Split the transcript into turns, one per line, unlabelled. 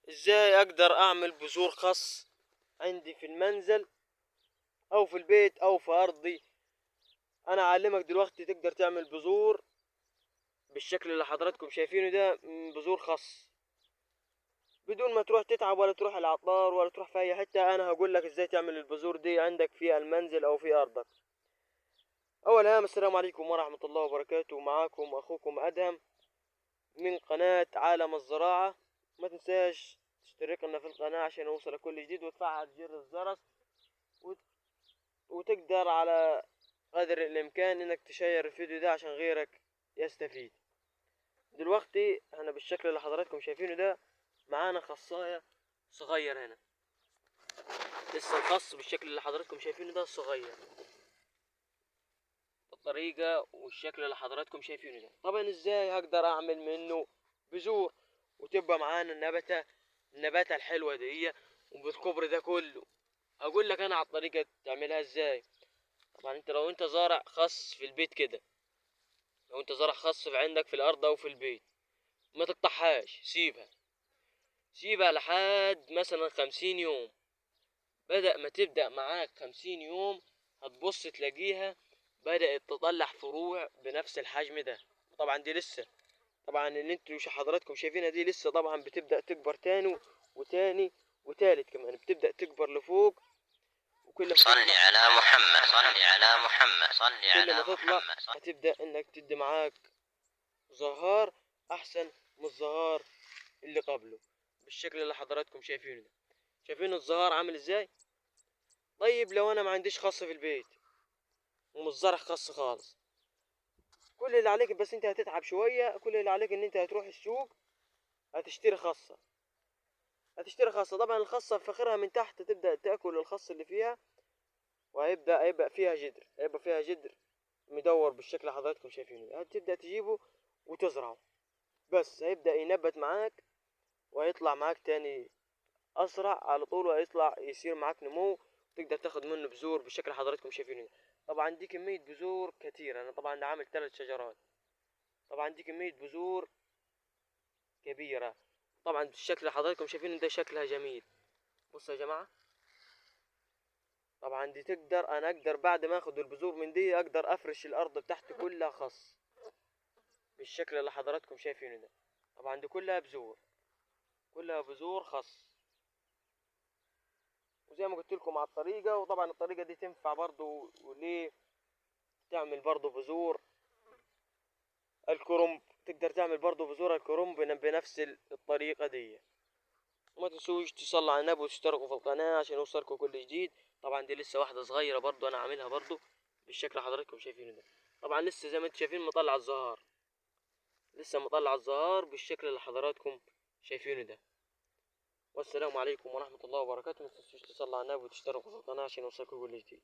ازاي اقدر اعمل بذور خس عندي في المنزل او في البيت او في ارضي. انا اعلمك دلوقتي تقدر تعمل بذور بالشكل اللي حضراتكم شايفينه ده، بذور خس بدون ما تروح تتعب ولا تروح العطار ولا تروح في اي حتة. انا هقول لك ازاي تعمل البذور دي عندك في المنزل او في ارضك. اول هام، السلام عليكم ورحمة الله وبركاته، معاكم اخوكم ادهم من قناة عالم الزراعة. ما تنساش تشترك لنا في القناة عشان يوصلك كل جديد وتفعل زر الجرس، وتقدر على قدر الامكان انك تشير الفيديو ده عشان غيرك يستفيد. دلوقتي احنا بالشكل اللي حضراتكم شايفينه ده معانا خصاية صغير هنا، لسه الخص بالشكل اللي حضراتكم شايفينه ده صغير بالطريقة والشكل اللي حضراتكم شايفينه ده. طبعا ازاي هقدر اعمل منه بذور وتبقى معانا النباتة الحلوة دي وبالكبر ده كله؟ اقول لك انا على الطريقة تعملها ازاي. طبعا انت لو انت زارع خس في البيت كده، لو انت زارع خس في عندك في الارض او في البيت، ما تقطعهاش، سيبها لحد مثلا 50 يوم. بدأ ما تبدأ معاك 50 يوم هتبص تلاقيها بدأت تطلع فروع بنفس الحجم ده. طبعا دي لسه، طبعا اللي انتوا حضراتكم شايفينها دي لسه طبعا بتبدأ تكبر تاني وتاني وتالت كمان، بتبدأ تكبر لفوق. وكل ما
صلي على محمد، صلي على محمد، صلي
كل ما
على
تطلع
محمد.
هتبدأ انك تدي معاك زهار احسن من الزهار اللي قبله بالشكل اللي حضراتكم شايفينه ده. شايفين الزهار عامل ازاي؟ طيب لو انا ما عنديش خاص في البيت ومش زرع خاص خالص، كل اللي عليك بس انت هتتعب شوية. كل اللي عليك ان انت هتروح السوق هتشتري خاصة، طبعا الخاصة فخرها من تحت تبدأ تاكل الخص اللي فيها، هيبقى فيها جدر مدور بالشكل اللي حضراتكم شايفينه. هتبدأ تجيبه وتزرعه، بس هيبدأ ينبت معاك وهيطلع معاك تاني اسرع على طول، وهيطلع يصير معاك نمو، تقدر تاخد منه بذور بالشكل اللي حضراتكم شايفينه. طبعا دي كمية بذور كتيرة، انا طبعا عامل 3 شجرات. طبعا دي كمية بذور كبيرة. طبعا بالشكل اللي حضراتكم شايفينه ده شكلها جميل. بصوا يا جماعة، طبعا دي انا اقدر بعد ما اخد البذور من دي اقدر افرش الارض بتاعتي كلها خص بالشكل اللي حضراتكم شايفينه ده. طبعا دي كلها بذور خص. وزي ما قلت لكم على الطريقة، وطبعا الطريقة دي تنفع برضو وليه تعمل برضو بذور الكرنب، تقدر تعمل برضو بذور الكرنب بنفس الطريقة دي. وما تنسوش تصلوا على النبي وتشتركوا في القناة عشان يوصلكوا كل جديد. طبعا دي لسه واحدة صغيرة برضو انا عاملها برضو بالشكل اللي حضراتكم شايفينه ده. طبعا لسه زي ما انتم شايفين مطلع الزهار، لسه مطلع الزهار بالشكل اللي حضراتكم شايفينه ده. والسلام عليكم ورحمة الله وبركاته. ما تنسوش تصلوا على النبي وتشتركوا في القناة عشان يوصلكوا كل جديد.